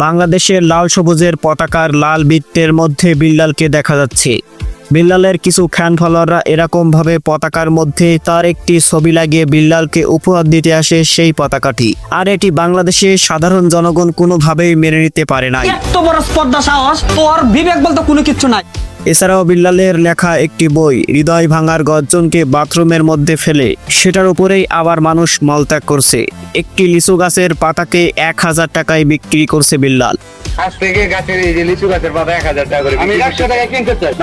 বাংলাদেশের লাল সবুজের পতাকার লাল বৃত্তের মধ্যে বিল্লালকে দেখা যাচ্ছে। বিল্লালের কিছু ফ্যান ফলোয়াররা এরকমভাবে পতাকার মধ্যে তার একটি ছবি লাগিয়ে বিল্লালকে উপহার দিতে আসে সেই পতাকাটি। আর এটি বাংলাদেশের সাধারণ জনগণ কোনোভাবেই মেনে নিতে পারে নাই। এত বড় স্পর্ধা সাহস, তোর বিবেক বলতে কোনো কিছু নাই। এছাড়াও বিল্লালের লেখা একটি বই হৃদয় ভাঙার গর্জনকে বাথরুমের মধ্যে ফেলে সেটার উপরেই আবার মানুষ মলত্যাগ করছে। একটি লিচু গাছের পাতাকে 1000 টাকায় বিক্রি করছে বিল্লাল। আজ থেকে গাছের এই যে লিচু গাছের পাতা 1000 টাকা করে আমি 100 টাকায় কিনতে চাই।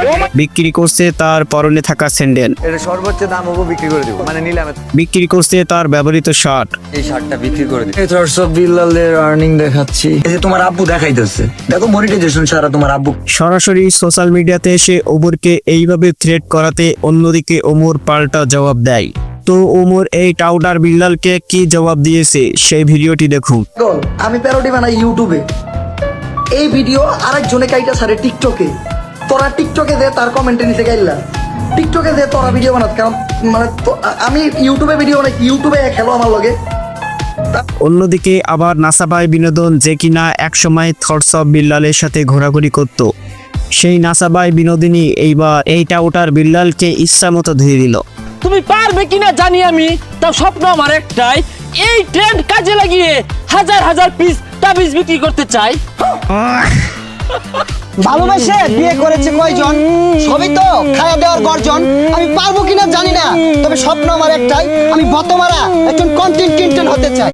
বিক্রি করছে তার পরনে থাকা স্যান্ডেল। এটা সর্বোচ্চ দাম হবো বিক্রি করে দেবো, মানে নিলামে বিক্রি করছে তার ব্যবহৃত শার্ট। এই শার্টটা বিক্রি করে দেবো। এই দর্শক বিল্লালের আর্নিং দেখাচ্ছি। এই যে তোমার আব্বু দেখাইতেছে, দেখো মনিটাইজেশন সারা তোমার আব্বু। সরাসরি সোশ্যাল মিডিয়াতে এসে ওমরকে এইভাবে থ্রেট করাতে অন্যদিকে ওমর পাল্টা জবাব দেয়। তো ওমর এই টাউডার বিল্লালকে কি জবাব দিয়েছে সেই ভিডিওটি দেখুন। আমি প্যারোডি বানাই ইউটিউবে, এই ভিডিও আরেকজনে কাইটা সারে টিকটকে। তোরা টিকটকে দে তার কমেন্টে নিচে গাইলা, টিকটকে দে তোরা ভিডিও বানাত, কারণ মানে আমি ইউটিউবে ভিডিও বানাই, ইউটিউবে খেলো আমার লগে। অন্যদিকে আবার নাসাবাই বিনোদন, যে কিনা একসময় থটস অফ বিল্লালের সাথে ঘোরাঘুরি করত, সেই নাসাবাই বিনোদিনী এইবার এই টাউটার বিল্লালকে ইচ্ছা মতো ধুয়ে দিল। তুমি পারবে কিনা জানি আমি, তাও স্বপ্ন আমার একটাই, এই ট্রেন্ড কাজে লাগিয়ে হাজার হাজার পিস তাবিজ বিক্রি করতে চাই। ভালোবাসে বিয়ে করেছে কয়জন, সবই তো খাওয়া দেওয়ার গর্জন। আমি পারবো কিনা জানি না, তবে স্বপ্ন আমার একটাই, আমি বতমারা একজন কন্টেন্ট ক্রিয়েটর হতে চাই।